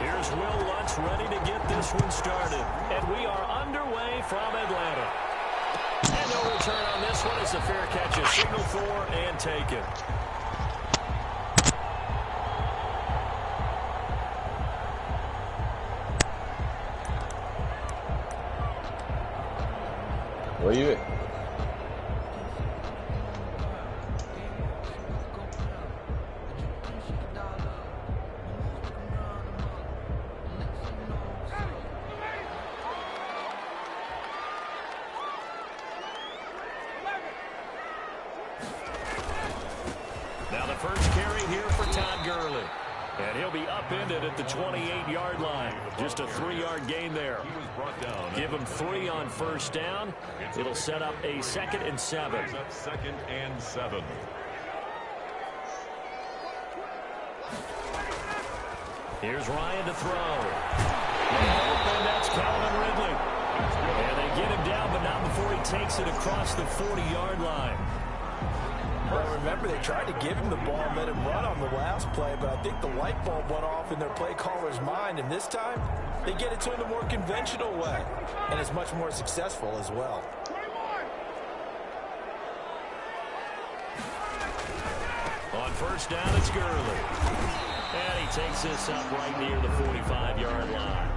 Here's Will Lutz ready to get this one started. And we are underway from Atlanta. And no return on this one. It's a fair catch, a signal for and taken. Where you at? Now the first carry here for Todd Gurley. And he'll be upended at the 28-yard line. Just a 3-yard gain there. Give him 3 on first down. It'll set up a 2nd and 7. Second and 7. Here's Ryan to throw. And that's Calvin Ridley. And they get him down, but not before he takes it across the 40-yard line. Well, remember, they tried to give him the ball and let him run on the last play, but I think the light bulb went off in their play caller's mind, and this time they get it to him the more conventional way, and it's much more successful as well. On first down, it's Gurley. And he takes this up right near the 45-yard line.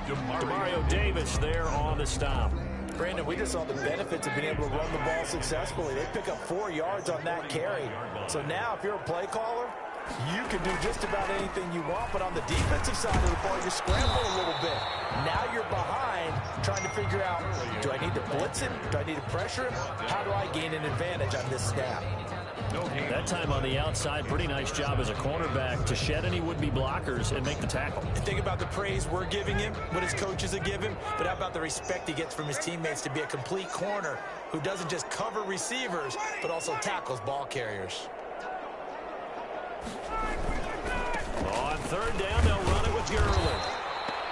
Demario Davis there on the stop. Brandon, we just saw the benefits of being able to run the ball successfully. They pick up 4 yards on that carry. So now if you're a play caller, you can do just about anything you want. But on the defensive side of the ball, you're scrambling a little bit. Now you're behind trying to figure out, do I need to blitz him? Do I need to pressure him? How do I gain an advantage on this snap? That time on the outside, pretty nice job as a cornerback to shed any would-be blockers and make the tackle. And think about the praise we're giving him, what his coaches have given him, but how about the respect he gets from his teammates to be a complete corner who doesn't just cover receivers, but also tackles ball carriers. On third down, they'll run it with Gurley.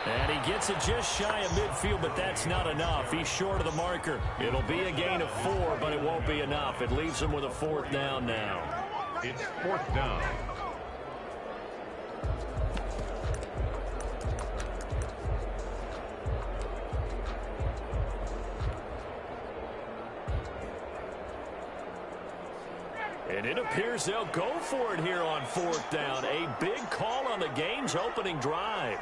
And he gets it just shy of midfield, but that's not enough. He's short of the marker. It'll be a gain of 4, but it won't be enough. It leaves him with a 4th down now. It's 4th down. And it appears they'll go for it here on 4th down. A big call on the game's opening drive.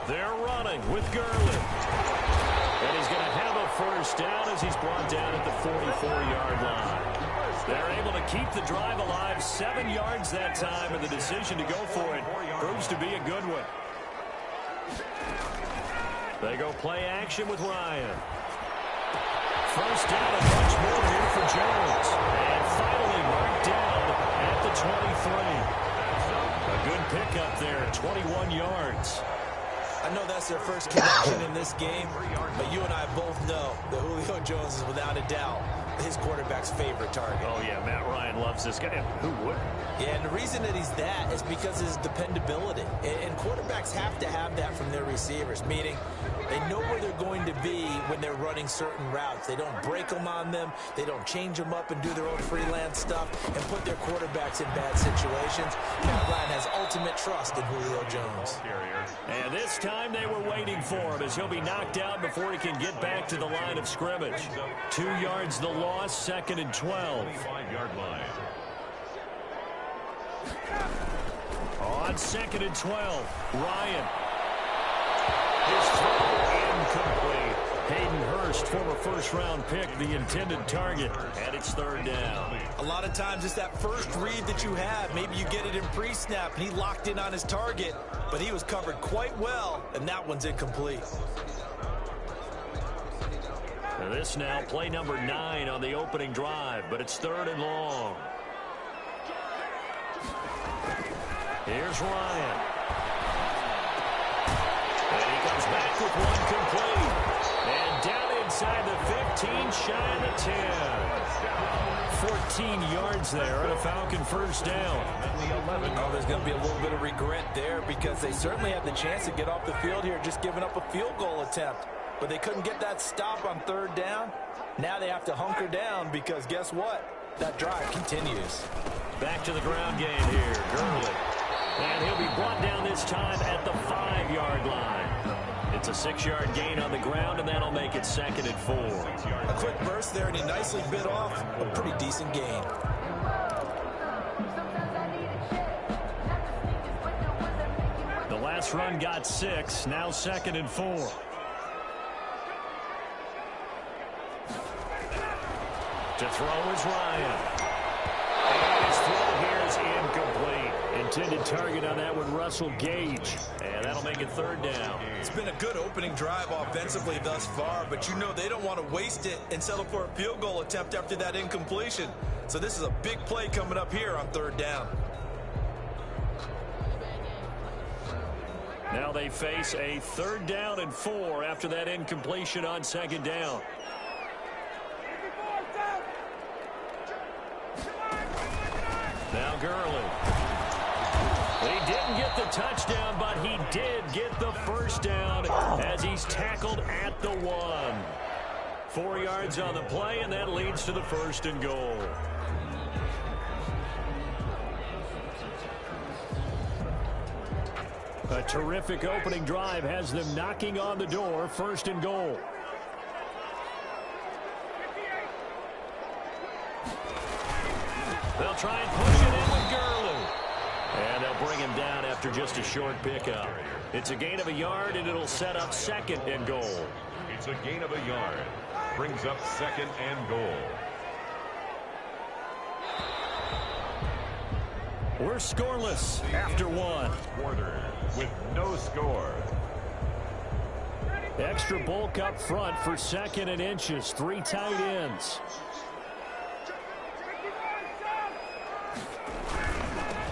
They're running with Gurley. And he's going to have a first down as he's brought down at the 44-yard line. They're able to keep the drive alive, 7 yards that time, and the decision to go for it proves to be a good one. They go play action with Ryan. First down and much more here for Jones. And finally marked down at the 23. A good pickup there, 21 yards. I know that's their first connection in this game, but you and I both know that Julio Jones is without a doubt his quarterback's favorite target. Oh, yeah, Matt Ryan loves this guy. Who wouldn't? Yeah, and the reason that he's that is because of his dependability. And quarterbacks have to have that from their receivers, meaning they know where they're going to be when they're running certain routes. They don't break them on them. They don't change them up and do their own freelance stuff and put their quarterbacks in bad situations. Matt Ryan has ultimate trust in Julio Jones. And this time they were waiting for him as he'll be knocked out before he can get back to the line of scrimmage. 2 yards the loss, 2nd and 12. 5-yard line. On 2nd and 12, Ryan. His throw incomplete. Hayden Hurst, former first-round pick, the intended target, and it's 3rd down. A lot of times it's that first read that you have. Maybe you get it in pre-snap, and he locked in on his target, but he was covered quite well, and that one's incomplete. Now this now play number 9 on the opening drive, but it's 3rd and long. Here's Ryan. And he comes back with one complete. And down inside the 15, shy of the 10. 14 yards there and a Falcon first down. Oh, there's going to be a little bit of regret there because they certainly had the chance to get off the field here, just giving up a field goal attempt. But they couldn't get that stop on 3rd down. Now they have to hunker down because guess what? that drive continues. Back to the ground game here. Gurley. And he'll be brought down this time at the 5-yard line. It's a 6-yard gain on the ground, and that'll make it 2nd and 4. A quick burst there, and he nicely bit off a pretty decent gain. The last run got 6. Now 2nd and 4. To throw is Ryan. And his throw here is incomplete. Intended target on that one, Russell Gage. And that'll make it 3rd down. It's been a good opening drive offensively thus far, but you know they don't want to waste it and settle for a field goal attempt after that incompletion. So this is a big play coming up here on 3rd down. Now they face a 3rd down and 4 after that incompletion on 2nd down. Now Gurley. He didn't get the touchdown, but he did get the 1st down as he's tackled at the 1. 4 yards on the play, and that leads to the 1st and goal. A terrific opening drive has them knocking on the door. 1st and goal. They'll try and push it in with Gurley. And they'll bring him down after just a short pickup. It's a gain of a yard, and it'll set up 2nd and goal. It's a gain of a yard. Brings up 2nd and goal. We're scoreless after 1. Quarter with no score. Extra bulk up front for 2nd and inches. 3 tight ends.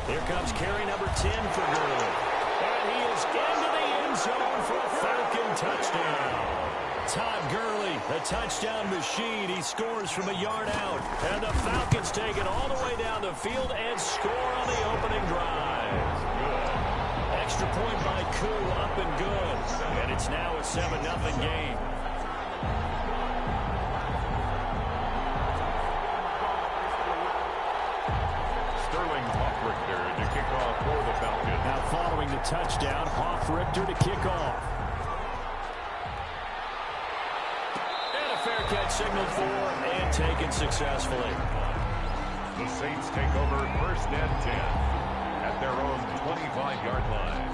Here comes carry number 10 for Gurley. And he is into the end zone for a Falcon touchdown. Todd Gurley, a touchdown machine. He scores from a yard out. And the Falcons take it all the way down the field and score on the opening drive. Extra point by Koo, up and good. And it's now a 7-0 game. Sterling Hoffrichter to kick off for the Falcons. Now following the touchdown, Hoffrichter to kick off. And a fair catch signaled for and taken successfully. The Saints take over 1st and 10 at their own 25-yard line.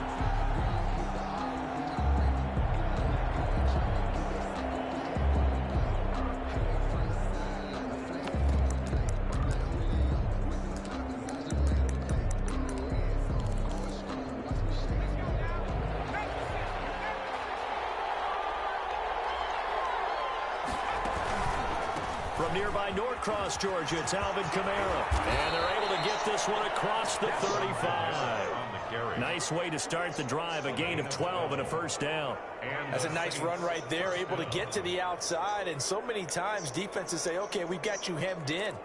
From nearby Norcross, Georgia, it's Alvin Kamara. And they're able to get this one across the 35. Nice way to start the drive, a gain of 12 and a 1st down. That's a nice run right there, able to get to the outside. And so many times defenses say, okay, we've got you hemmed in.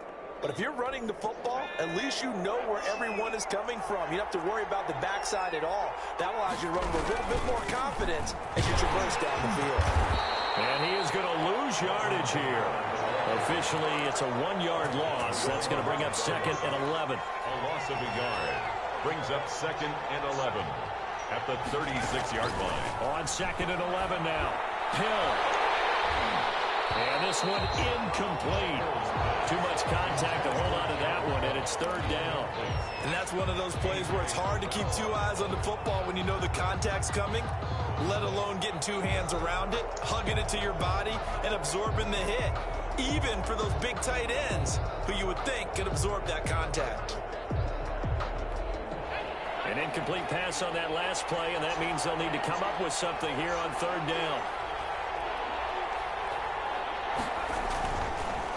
But if you're running the football, at least you know where everyone is coming from. You don't have to worry about the backside at all. That allows you to run with a little bit more confidence as you traverse down the field. And he is going to lose yardage here. Officially, it's a 1-yard loss. That's going to bring up 2nd and 11. A loss of a yard brings up 2nd and 11 at the 36-yard line. On 2nd and 11 now. Hill. And this one incomplete. Too much contact to hold on to that one, and it's 3rd down. And that's one of those plays where it's hard to keep 2 eyes on the football when you know the contact's coming, let alone getting 2 hands around it, hugging it to your body, and absorbing the hit. Even for those big tight ends who you would think could absorb that contact. An incomplete pass on that last play, and that means they'll need to come up with something here on 3rd down.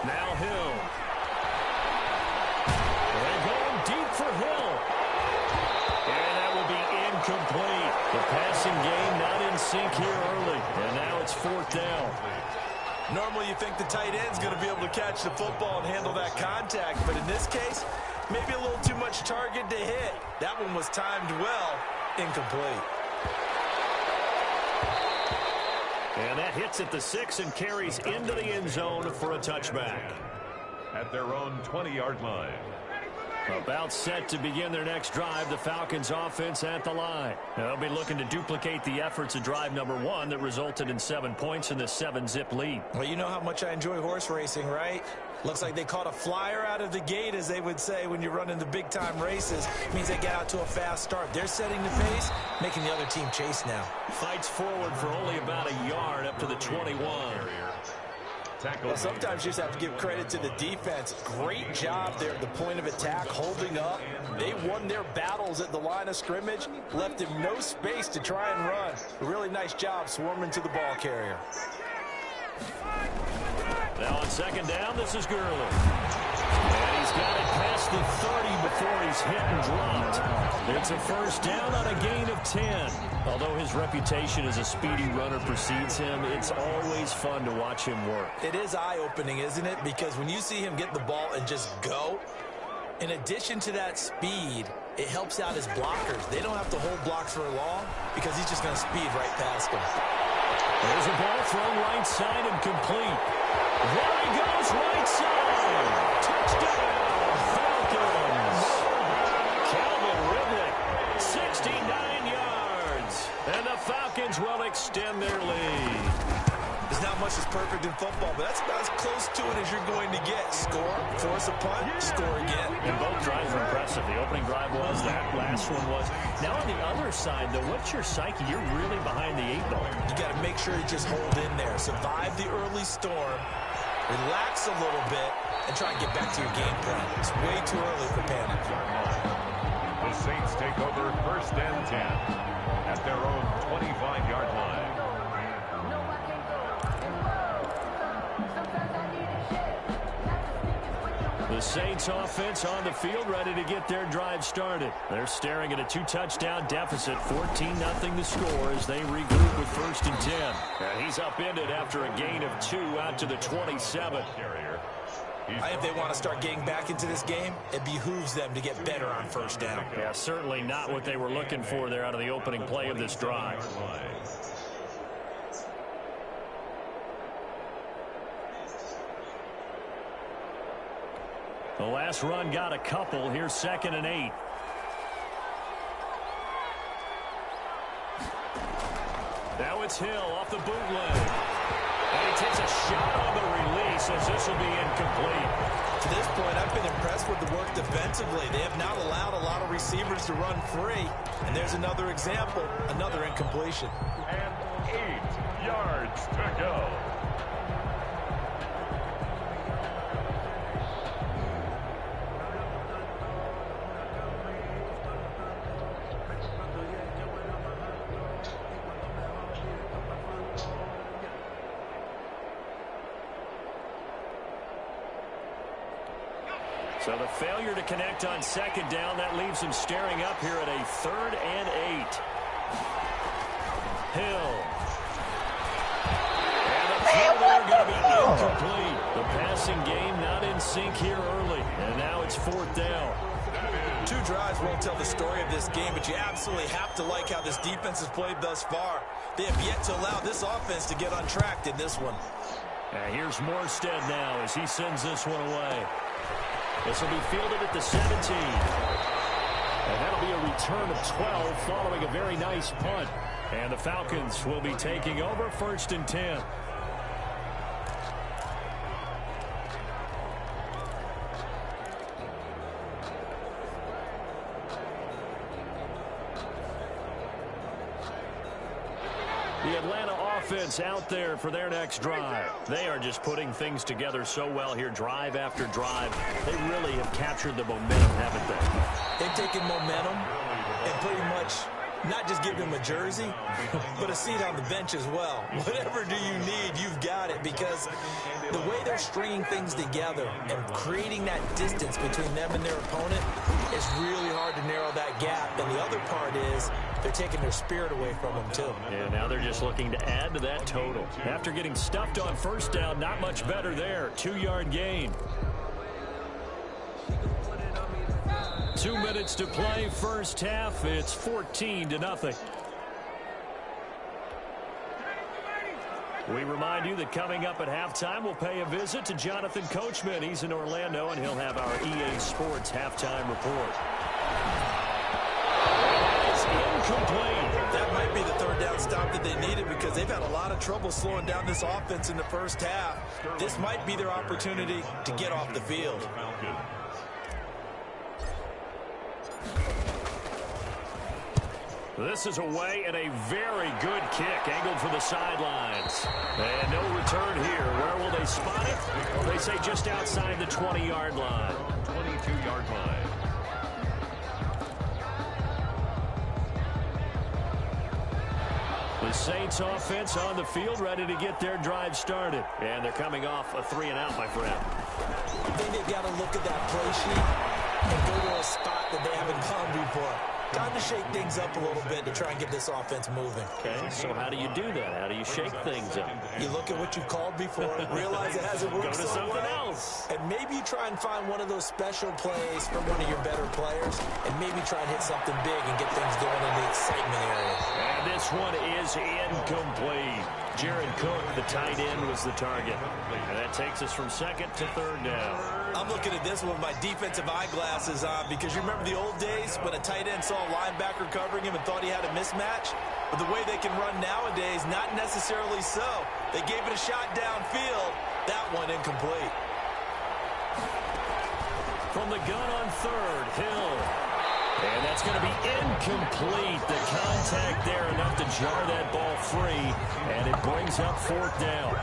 Now Hill. They're going deep for Hill. And that will be incomplete. The passing game not in sync here early. And now it's 4th down. Normally you think the tight end's going to be able to catch the football and handle that contact, but in this case, maybe a little too much target to hit. That one was timed well, incomplete. And that hits at the 6 and carries into the end zone for a touchback. at their own 20-yard line. About set to begin their next drive, the Falcons offense at the line. They'll be looking to duplicate the efforts of drive number 1 that resulted in 7 points in the 7-zip lead. Well, you know how much I enjoy horse racing, right? Looks like they caught a flyer out of the gate, as they would say when you're running the big-time races. It means they get out to a fast start. They're setting the pace, making the other team chase now. Fights forward for only about a yard up to the 21. Well, sometimes you just have to give credit to the defense. Great job there at the point of attack, holding up. They won their battles at the line of scrimmage, left him no space to try and run. A really nice job swarming to the ball carrier. Now on second down, this is Gurley. And he's got it past the 30 before he's hit and dropped. It's a first down on a gain of 10. Although his reputation as a speedy runner precedes him, it's always fun to watch him work. It is eye-opening, isn't it? Because when you see him get the ball and just go, in addition to that speed, it helps out his blockers. They don't have to hold blocks for long because he's just going to speed right past them. There's a ball thrown right side and complete. There he goes, right side. Touchdown, Falcons. Calvin Ridley, 69 yards. And the Falcons will extend their lead. There's not much that's perfect in football, but that's about as close to it as you're going to get. Score, force a punt, score again. And both drives were impressive. The opening drive was, that last one was. Now on the other side, though, what's your psyche? You're really behind the 8 ball. You got to make sure you just hold in there. Survive the early storm, relax a little bit, and try and get back to your game plan. It's way too early for panic. The Saints take over first and 10 at their own 25-yard line. The Saints offense on the field, ready to get their drive started. They're staring at a 2-touchdown deficit, 14-0 the score as they regroup with first and 10. And he's upended after a gain of 2 out to the 27. If they want to start getting back into this game, it behooves them to get better on first down. Yeah, certainly not what they were looking for there out of the opening play of this drive. The last run got a couple. Here's second and 8. Now it's Hill off the bootleg. And he takes a shot on the release as this will be incomplete. To this point, I've been impressed with the work defensively. They have not allowed a lot of receivers to run free. And there's another example, another incompletion. And 8 yards to go. So the failure to connect on second down, that leaves him staring up here at a 3rd and 8. Hill. And the throw there going to be incomplete. The passing game not in sync here early. And now it's 4th down. 2 drives won't tell the story of this game, but you absolutely have to like how this defense has played thus far. They have yet to allow this offense to get untracked in this one. And here's Morstead now as he sends this one away. This will be fielded at the 17. And that'll be a return of 12 following a very nice punt. And the Falcons will be taking over first and 10. The Atlanta offense out there for their next drive. They are just putting things together so well here, drive after drive. They really have captured the momentum, haven't they? They've taken momentum and pretty much not just give them a jersey, but a seat on the bench as well. Whatever do you need, you've got it, because the way they're stringing things together and creating that distance between them and their opponent is really hard to narrow that gap. And the other part is they're taking their spirit away from them, too. Yeah, now they're just looking to add to that total. After getting stuffed on first down, not much better there. 2-yard gain. 2 minutes to play first half. It's 14-0. We remind you that coming up at halftime, we'll pay a visit to Jonathan Coachman. He's in Orlando, and he'll have our EA Sports halftime report. It's incomplete. That might be the third down stop that they needed because they've had a lot of trouble slowing down this offense in the first half. This might be their opportunity to get off the field. This is away and a very good kick angled for the sidelines. And no return here. Where will they spot it? Well, they say just outside the 20-yard line. 22-yard line. The Saints offense on the field ready to get their drive started. And they're coming off a 3-and-out, my friend. I think they've got to look at that play sheet and go to a spot that they haven't gone before. Time to shake things up a little bit to try and get this offense moving. Okay, so how do you do that? How do you shake things up? You look at what you called before, realize it hasn't worked Go to so something well, else. and maybe you try and find one of those special plays from one of your better players, and maybe try and hit something big and get things going in the excitement area. And this one is incomplete. Jared Cook, the tight end, was the target. And that takes us from second to third down. I'm looking at this one with my defensive eyeglasses on because you remember the old days when a tight end saw a linebacker covering him and thought he had a mismatch? But the way they can run nowadays, not necessarily so. They gave it a shot downfield. That one incomplete. From the gun on third, Hill. And that's going to be incomplete. The contact there enough to jar that ball free, and it brings up fourth down.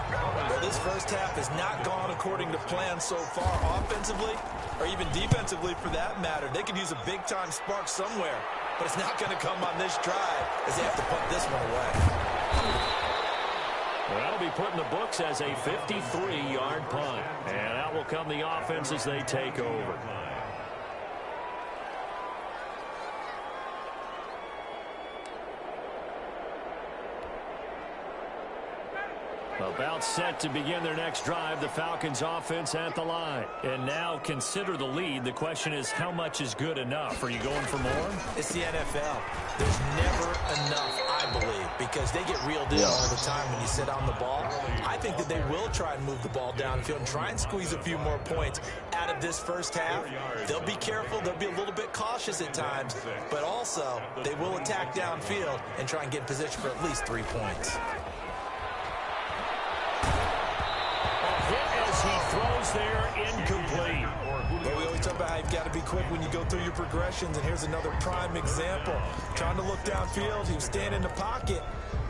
Well, this first half has not gone according to plan so far offensively, or even defensively for that matter. They could use a big-time spark somewhere, but it's not going to come on this drive as they have to punt this one away. Well, that'll be put in the books as a 53-yard punt. And out will come the offense as they take over. About set to begin their next drive, the Falcons offense at the line. And now consider the lead. The question is, how much is good enough? Are you going for more? It's the NFL. There's never enough, I believe, because they get reeled in all the time when you sit on the ball. I think that they will try and move the ball downfield and try and squeeze a few more points out of this first half. They'll be careful. They'll be a little bit cautious at times, but also they will attack downfield and try and get in position for at least 3 points. As he throws there, incomplete. But we always talk about how you've got to be quick when you go through your progressions, and here's another prime example. Trying to look downfield, he was standing in the pocket,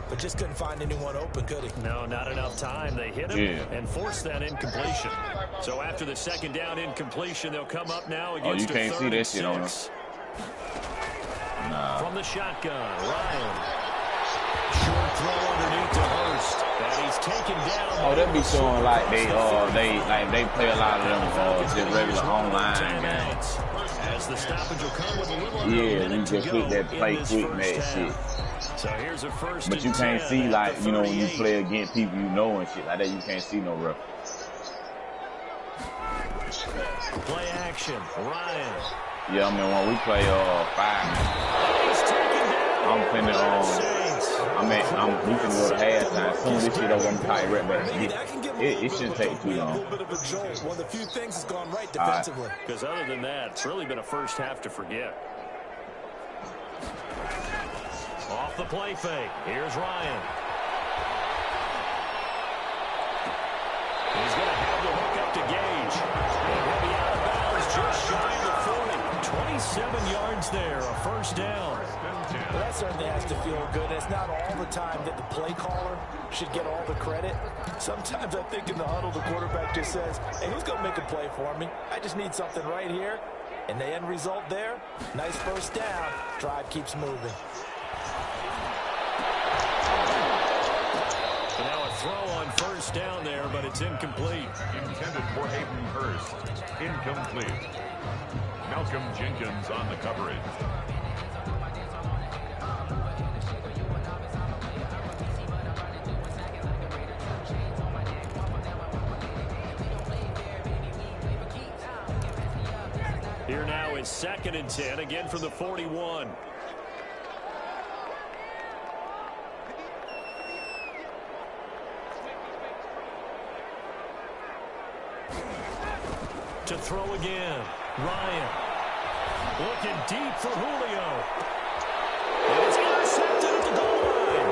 but just couldn't find anyone open, could he? No, not enough time. They hit him and forced that incompletion. So after the second down incompletion, they'll come up now against you can't see that shit on us. Nah. From the shotgun, Ryan. Short throw underneath to Hurst. And he's taken down. Oh, they be showing like they play a lot of them just regular online games. As the stoppage will come with a little yeah, you just hit that play quick match shit. So here's a first. But you can't see like when you play against people you know and shit like that. You can't see no ref. Play action, Ryan. Yeah, I mean when we play 5. I'm finna we can go to halftime. Soon this shit over and tie right back. It shouldn't take too long. A little bit of a jolt. Well, the few things has gone right defensively. Because other than that, it's really been a first half to forget. Off the play fake. Here's Ryan. He's going to have the hook up to Gage. And he'll be out of bounds just shy of the 40. 27 yards there, a first down. Well, that certainly has to feel good. It's not all the time that the play caller should get all the credit. Sometimes I think in the huddle, the quarterback just says, hey, who's going to make a play for me? I just need something right here. And the end result there, nice first down. Drive keeps moving. So now a throw on first down there, but it's incomplete. Intended for Hayden Hurst. Incomplete. Malcolm Jenkins on the coverage. Here now is 2nd and 10, again from the 41. To throw again. Ryan. Looking deep for Julio. And it's intercepted at the goal line.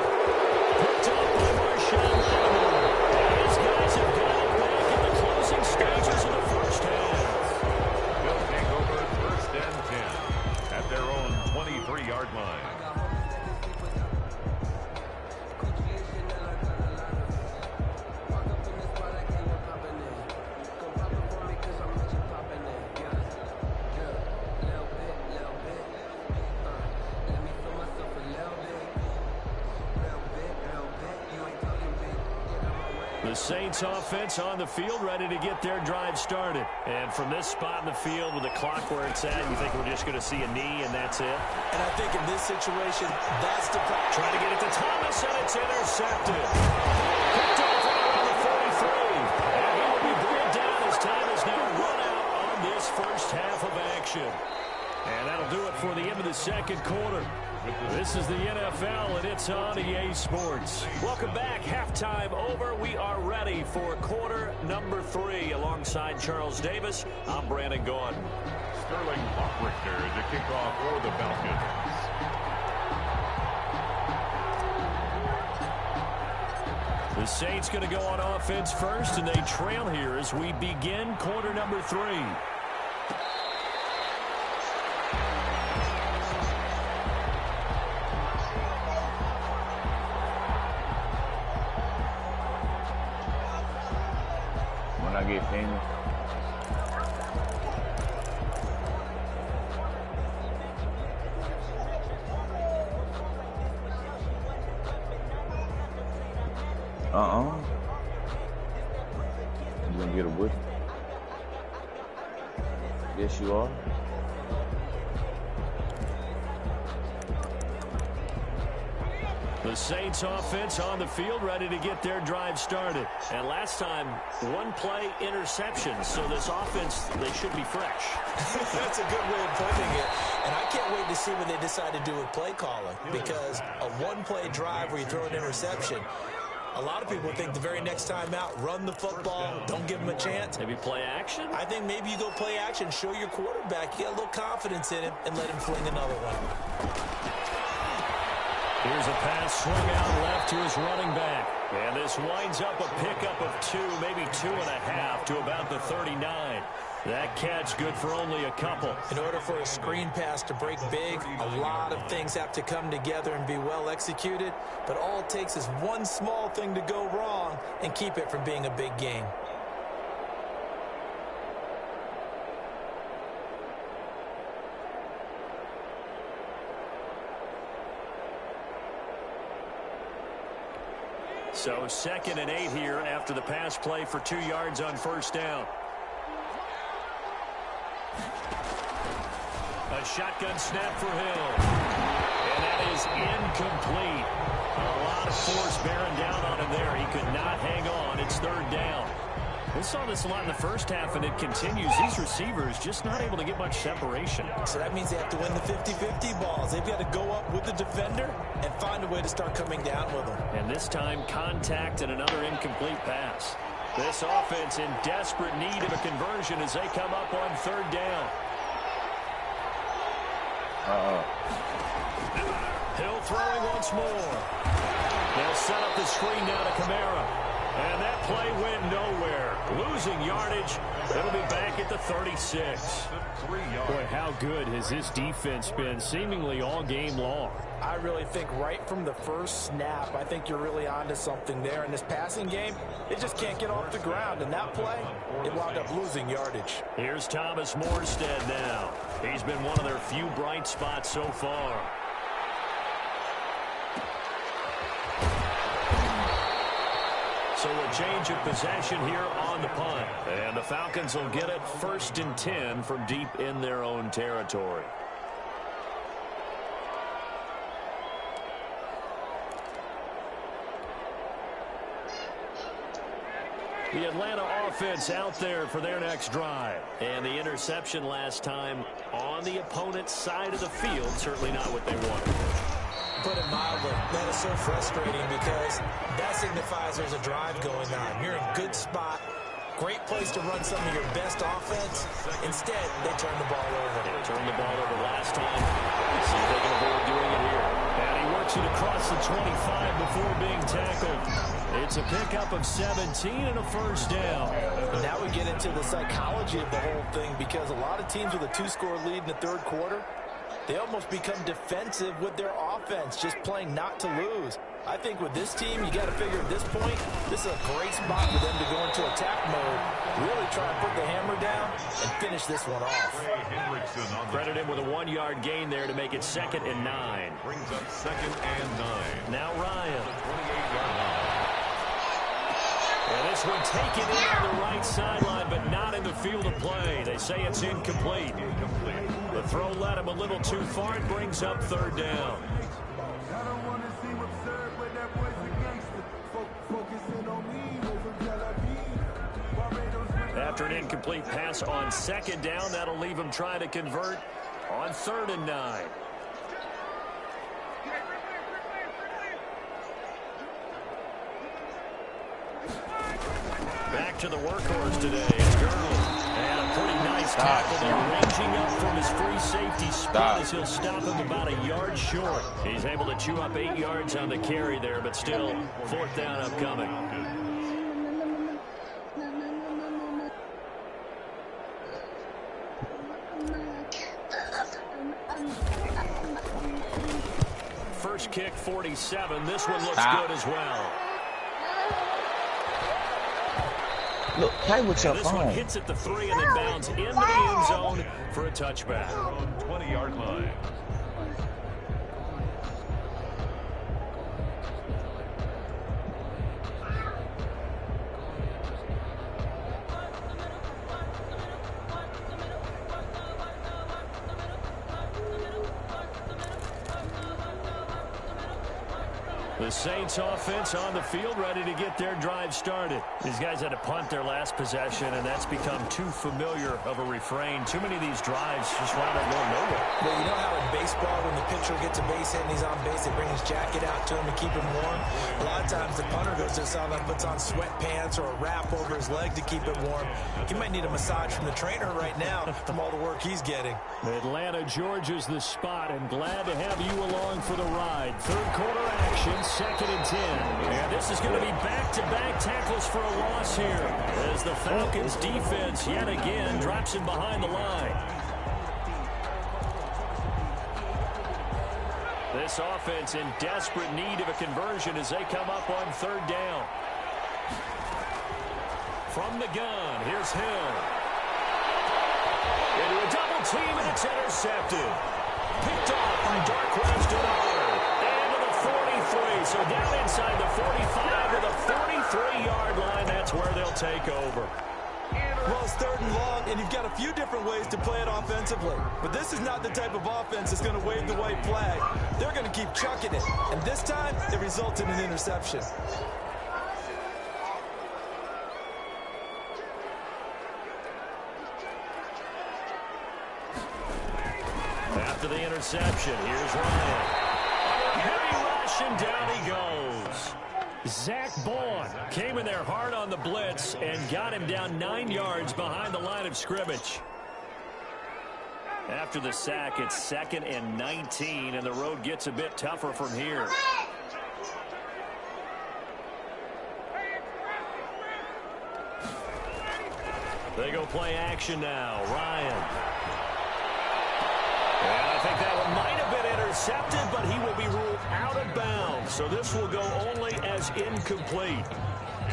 Picked up by Marshawn Lattimore. These guys have got it back in the closing stages of the first half. They'll take over 1st and 10 at their own 23-yard line. The Saints offense on the field, ready to get their drive started. And from this spot in the field with the clock where it's at, you think we're just going to see a knee and that's it? And I think in this situation, that's the problem. Trying to get it to Thomas, and it's intercepted. Picked off around the 43. And he will be brought down as time is now run out on this first half of action. And that'll do it for the end of the second quarter. This is the NFL, and it's on EA Sports. Welcome back. Halftime over. We are ready for quarter number 3. Alongside Charles Davis, I'm Brandon Gaudin. Sterling Hockrichter to kick off for the Falcons. The Saints going to go on offense first, and they trail here as we begin quarter number 3. When I get famous. You gonna get a whip? Yes, you are. The Saints offense on the field, ready to get their drive started. And last time, one play interception. So this offense, they should be fresh. That's a good way of putting it. And I can't wait to see what they decide to do with play calling. Because a one-play drive where you throw an interception, a lot of people think the very next time out, run the football, don't give them a chance. Maybe play action? I think maybe you go play action, show your quarterback, you got a little confidence in him, and let him fling another one. Here's a pass swung out left to his running back. And this winds up a pickup of 2, maybe 2.5 to about the 39. That catch good for only a couple. In order for a screen pass to break big, a lot of things have to come together and be well executed. But all it takes is one small thing to go wrong and keep it from being a big game. So 2nd and 8 here after the pass play for 2 yards on first down. A shotgun snap for Hill. And that is incomplete. A lot of force bearing down on him there. He could not hang on. It's 3rd down. We saw this a lot in the first half, and it continues. These receivers just not able to get much separation. So that means they have to win the 50-50 balls. They've got to go up with the defender and find a way to start coming down with them. And this time, contact and another incomplete pass. This offense in desperate need of a conversion as they come up on 3rd down. Hill throwing once more. They'll set up the screen now to Kamara. And that play went nowhere. Losing yardage. It'll be back at the 36. Boy, how good has this defense been seemingly all game long? I really think right from the first snap, I think you're really onto something there. In this passing game, it just can't get off the ground. And that play, it wound up losing yardage. Here's Thomas Morstead now. He's been one of their few bright spots so far. So a change of possession here on the punt. And the Falcons will get it 1st and 10 from deep in their own territory. The Atlanta offense out there for their next drive. And the interception last time on the opponent's side of the field. Certainly not what they wanted. Put it mildly, that is so frustrating because that signifies there's a drive going on. You're in a good spot. Great place to run some of your best offense. Instead, they turn the ball over. They turned the ball over last time. Let's see if they can avoid doing it here. And he works it across the 25 before being tackled. It's a pickup of 17 and a first down. And now we get into the psychology of the whole thing, because a lot of teams with a 2-score lead in the third quarter, they almost become defensive with their offense, just playing not to lose. I think with this team, you got to figure at this point, this is a great spot for them to go into attack mode, really try and put the hammer down and finish this one off. Credit him with a 1-yard gain there to make it 2nd and 9. Brings up 2nd and 9. Now Ryan. 28-yard line. And this one taken in on the right sideline, but not in the field of play. They say it's incomplete. The throw led him a little too far. It brings up 3rd down. After an incomplete pass on 2nd down, that'll leave him trying to convert on 3rd and 9. Back to the workhorse today. It's Gurley. And a pretty nice tackle there, ranging up from his free safety spot as he'll stop him about a yard short. He's able to chew up 8 yards on the carry there, but still 4th down upcoming. First kick, 47. This one looks good as well. Look, play with your phone. This one hits at the 3 and then bounds into the end zone for a touchback. 20-yard line. The Saints offense on the field, ready to get their drive started. These guys had to punt their last possession, and that's become too familiar of a refrain. Too many of these drives just wound up going nowhere. Well, you know how in baseball, when the pitcher gets a base hit and he's on base, they bring his jacket out to him to keep him warm? A lot of times the punter goes to the sideline, puts on sweatpants or a wrap over his leg to keep it warm. He might need a massage from the trainer right now from all the work he's getting. Atlanta, Georgia's the spot, and glad to have you along for the ride. Third quarter action, 2nd and 10. And this is going to be back-to-back tackles for a loss here, as the Falcons defense yet again drops him behind the line. This offense in desperate need of a conversion as they come up on 3rd down. From the gun, here's Hill. Into a double team, and it's intercepted. Picked off by Darqueze Dennard. And to the 43. So down inside the 45 to the 43-yard line. That's where they'll take over. Well, it's 3rd and long, and you've got a few different ways to play it offensively. But this is not the type of offense that's going to wave the white flag. They're going to keep chucking it. And this time, it results in an interception. After the interception, here's Ryan. Heavy rush, and down he goes. Zach Baun came in there hard on the blitz and got him down 9 yards behind the line of scrimmage. After the sack, it's 2nd and 19, and the road gets a bit tougher from here. They go play action now. Ryan. And I think that one might have been intercepted, but he will be ruled out of bounds. So this will go only as incomplete.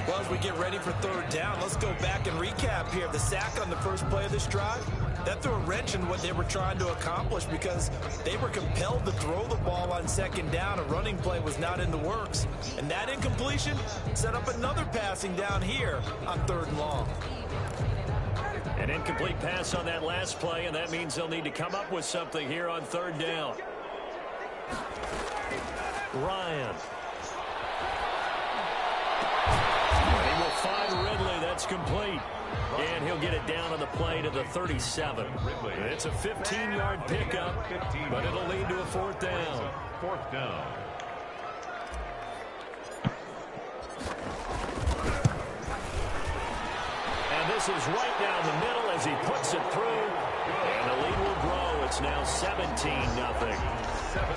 Well, as we get ready for 3rd down, let's go back and recap here. The sack on the first play of this drive, that threw a wrench in what they were trying to accomplish because they were compelled to throw the ball on 2nd down. A running play was not in the works. And that incompletion set up another passing down here on 3rd and long. An incomplete pass on that last play, and that means they'll need to come up with something here on 3rd down. Ryan. And he will find Ridley. That's complete. And he'll get it down on the play to the 37. It's a 15-yard pickup, but it'll lead to a 4th down. 4th down. passes right down the middle as he puts it through. And the lead will grow. It's now 17-0.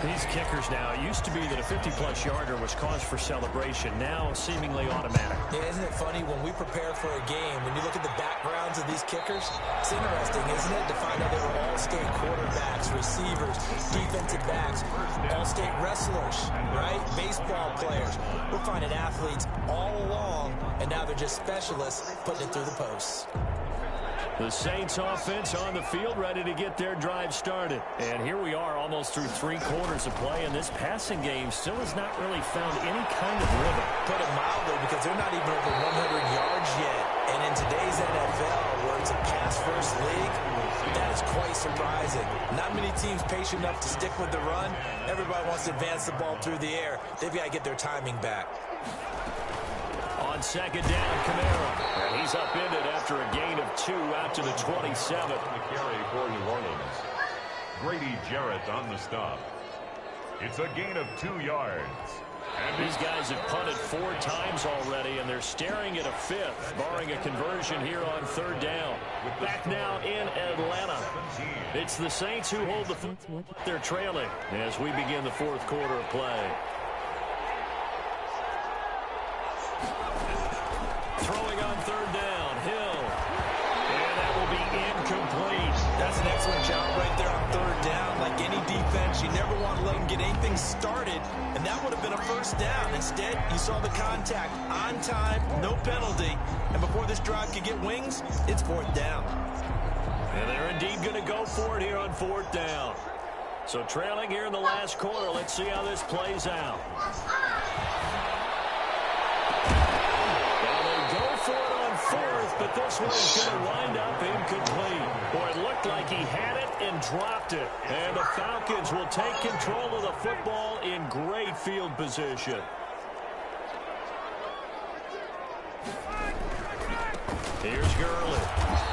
These kickers now, it used to be that a 50-plus yarder was cause for celebration. Now seemingly automatic. Yeah, isn't it funny when we prepare for a game, when you look at the backgrounds of these kickers, it's interesting, isn't it, to find out they were all-state quarterbacks, receivers, defensive backs, all-state wrestlers, right? Baseball players. We're finding athletes all along, and now they're just specialists putting it through the posts. The Saints offense on the field, ready to get their drive started. And here we are almost through 3 quarters of play, and this passing game still has not really found any kind of rhythm. Put it mildly, because they're not even over 100 yards yet. And in today's NFL, where it's a pass-first league, that is quite surprising. Not many teams patient enough to stick with the run. Everybody wants to advance the ball through the air. They've got to get their timing back. On second down, Kamara. And he's upended after a gain of 2 out to the 27. The carry for New Orleans. Grady Jarrett on the stop. It's a gain of 2 yards. And these guys have punted 4 times already, and they're staring at a 5th, barring a conversion here on 3rd down. Back now in Atlanta. It's the Saints who hold the football. They're trailing as we begin the 4th quarter of play. Throwing on 3rd down, Hill. And that will be incomplete. That's an excellent job right there on 3rd down. Like any defense, you never want to let them get anything started, and that would have been a 1st down. Instead, you saw the contact on time, no penalty, and before this drive could get wings, it's 4th down. And they're indeed going to go for it here on 4th down. So trailing here in the last quarter, let's see how this plays out. For it on 4th, but this one is going to wind up incomplete. Boy, it looked like he had it and dropped it. And the Falcons will take control of the football in great field position. Here's Gurley.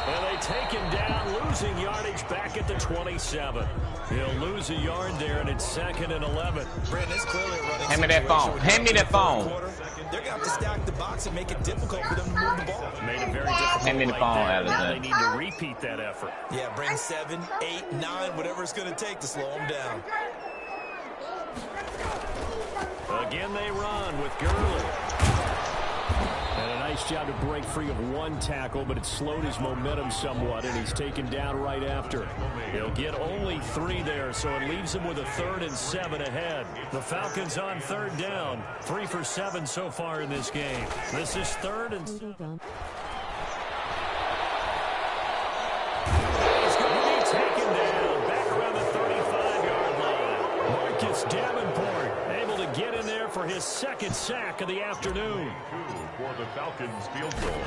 And they take him down, losing yardage back at the 27. He'll lose a yard there, and it's 2nd and 11. Brandon, it's clearly a running Hand me that phone. Hand me that phone. They're going to have to stack the box and make it difficult for them to move the ball. Made it very difficult. Hand me the phone, Now they need to repeat that effort. Yeah, bring 7, 8, 9, whatever it's going to take to slow them down. Again, they run with Gurley. And a nice job to break free of 1 tackle, but it slowed his momentum somewhat, and he's taken down right after. He'll get only 3 there, so it leaves him with a 3rd and 7 ahead. The Falcons on 3rd down, 3 for 7 so far in this game. This is 3rd and 7. He's going to be taken down back around the 35-yard line. Marcus Davenport able to get in there for his 2nd sack of the afternoon. For the Falcons field goal.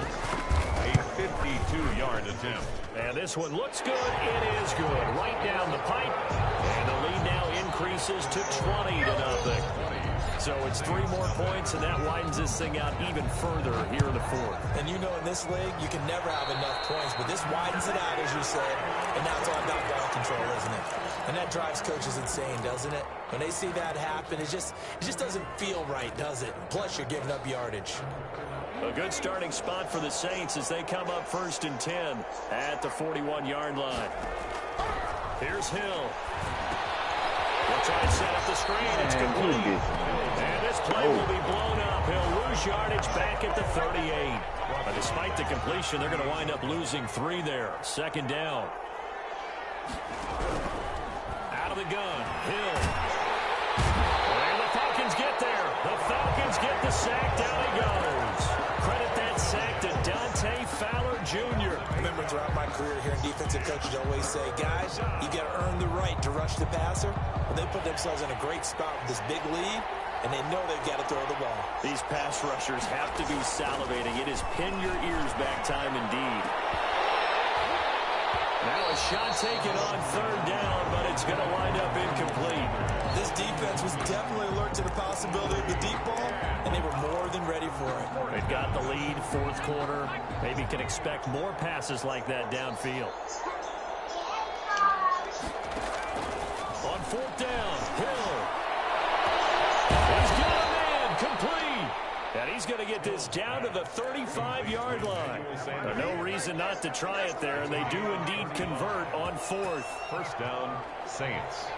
A 52-yard attempt. And this one looks good. It is good. Right down the pipe. And the lead now increases to 20-0. So it's 3 more points, and that widens this thing out even further here in the 4th. And you know, in this league, you can never have enough points, but this widens it out, as you said. And now it's all about ball control, isn't it? And that drives coaches insane, doesn't it? When they see that happen, it just doesn't feel right, does it? Plus, you're giving up yardage. A good starting spot for the Saints as they come up 1st and 10 at the 41-yard line. Here's Hill. They'll try and set up the screen. It's complete. And this play will be blown up. He'll lose yardage back at the 38. But despite the completion, they're going to wind up losing 3 there. 2nd down. Out of the gun. Hill. And the Falcons get there. The Falcons get the sack. Down he goes. Credit that sack to Dante Fowler Jr. I remember throughout my career here in defensive coaches always say, guys, you got to earn the right to rush the passer. Well, they put themselves in a great spot with this big lead, and they know they've got to throw the ball. These pass rushers have to be salivating. It is pin your ears back time indeed. Now a shot taken on 3rd down, but it's going to wind up incomplete. This defense was definitely alert to the possibility of the deep ball, and they were more than ready for it. They've got the lead, 4th quarter. Maybe can expect more passes like that downfield. On 4th down, Hill. He's got a man complete. And he's going to get this down to the 35-yard line. But no reason not to try it there, and they do indeed convert on fourth. First down, Saints.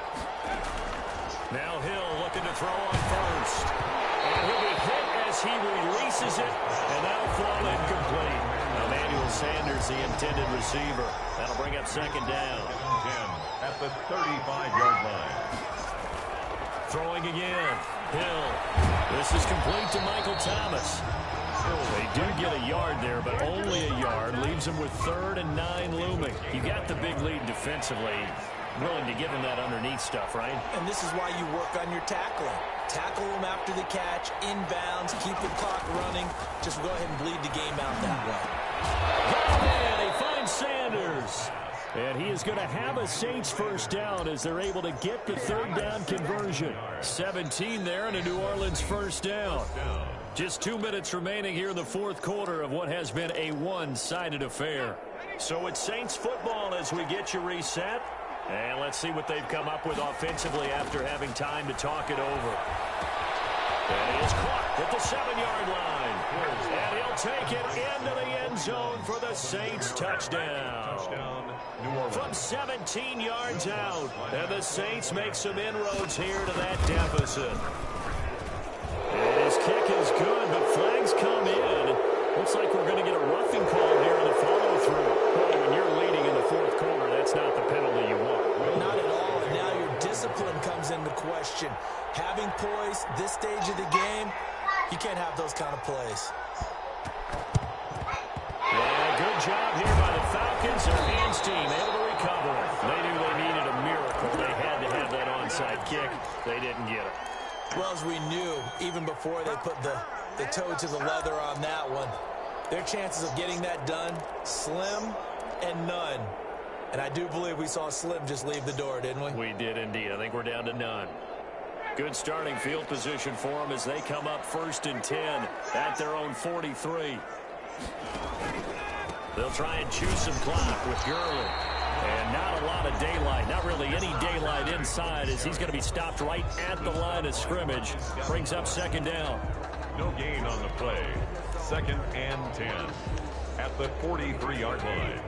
Now Hill looking to throw on first. And he'll be hit as he releases it, and that'll fall incomplete. Emmanuel Sanders, the intended receiver. That'll bring up second down. 10 at the 35-yard line. Throwing again. Hill. This is complete to Michael Thomas. They do get a yard there, but only a yard. Leaves them with 3rd and 9 looming. You got the big lead defensively. Willing to give him that underneath stuff, right? And this is why you work on your tackling. Tackle him after the catch, inbounds, keep the clock running. Just go ahead and bleed the game out that way. And he finds Sanders. And he is going to have a Saints first down as they're able to get the 3rd down conversion. 17 there and a New Orleans first down. Just 2 minutes remaining here in the fourth quarter of what has been a one-sided affair. So it's Saints football as we get you reset. And let's see what they've come up with offensively after having time to talk it over. And he is caught at the 7-yard line. And he'll take it into the end zone for the Saints touchdown. From 17 yards out. And the Saints make some inroads here to that deficit. And his kick is good, but flags come in. Looks like we're going to get a roughing call here in the follow-through. Boy, when you're leading in the fourth quarter, that's not the penalty you want. Not at all, and now your discipline comes into question. Having poise this stage of the game, you can't have those kind of plays. Yeah, good job here by the Falcons. Their hands team able to recover it. They knew they needed a miracle. They had to have that onside kick. They didn't get it. Well, as we knew, even before they put the toe to the leather on that one, their chances of getting that done, slim and none. And I do believe we saw Slim just leave the door, didn't we? We did indeed. I think we're down to none. Good starting field position for them as they come up 1st and 10 at their own 43. They'll try and choose some clock with Gurley. And not a lot of daylight, not really any daylight inside as he's going to be stopped right at the line of scrimmage. Brings up second down. No gain on the play. 2nd and 10 at the 43-yard line.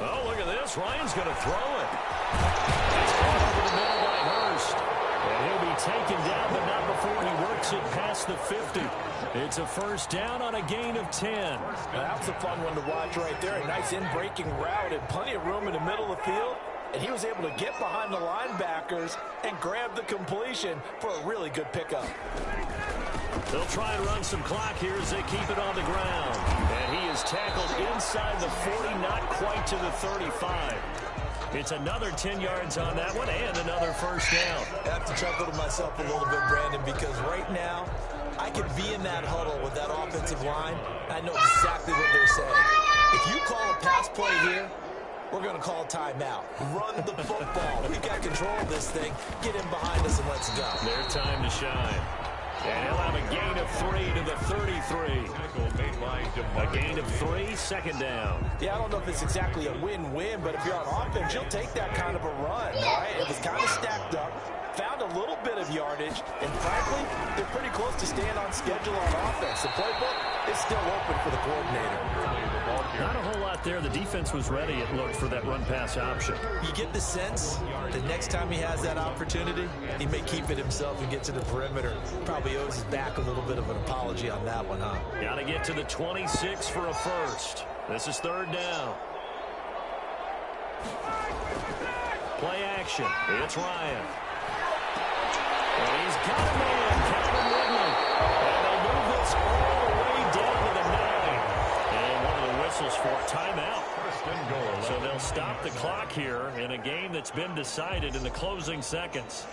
Oh, look at this. Ryan's going to throw it. It's caught over the middle by Hurst. And he'll be taken down, but not before he works it past the 50. It's a first down on a gain of 10. That was a fun one to watch right there. A nice in-breaking route and plenty of room in the middle of the field. And he was able to get behind the linebackers and grab the completion for a really good pickup. They'll try and run some clock here as they keep it on the ground. And he is tackled inside the 40, not quite to the 35. It's another 10 yards on that one and another first down. I have to chuckle to myself a little bit, Brandon, because right now I could be in that huddle with that offensive line. I know exactly what they're saying. If you call a pass play here, we're going to call a timeout. Run the football. We've got control of this thing. Get in behind us and let's go. Their time to shine. And he'll have a gain of 3 to the 33. A gain of 3, second down. Yeah, I don't know if it's exactly a win-win, but if you're on offense, you'll take that kind of a run, all right? It was kind of stacked up, found a little bit of yardage, and frankly, they're pretty close to staying on schedule on offense. The playbook is still open for the coordinator. Not a whole lot there. The defense was ready, it looked, for that run-pass option. You get the sense the next time he has that opportunity, he may keep it himself and get to the perimeter. Probably owes his back a little bit of an apology on that one, huh? Got to get to the 26 for a first. This is third down. Play action. It's Ryan. And he's got a man, Calvin Ridley. And they'll move this all the way down to the 9. And one of the whistles for timeout. So they'll stop the clock here in a game that's been decided in the closing seconds.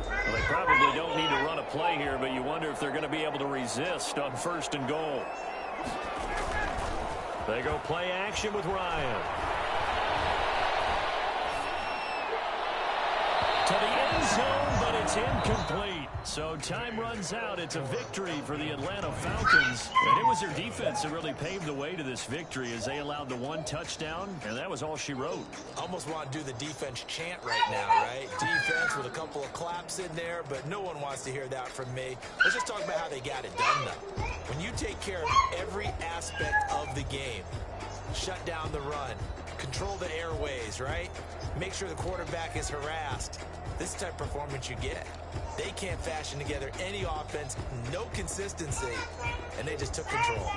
Well, they probably don't need to run a play here, but you wonder if they're going to be able to resist on 1st and goal. They go play action with Ryan. To the end zone, but it's incomplete. So time runs out. It's a victory for the Atlanta Falcons. And it was their defense that really paved the way to this victory as they allowed the 1 touchdown, and that was all she wrote. Almost want to do the defense chant right now, right? Defense with a couple of claps in there, but no one wants to hear that from me. Let's just talk about how they got it done, though. When you take care of every aspect of the game, shut down the run, control the airways, right? Make sure the quarterback is harassed. This type of performance you get. They can't fashion together any offense, no consistency, and they just took control.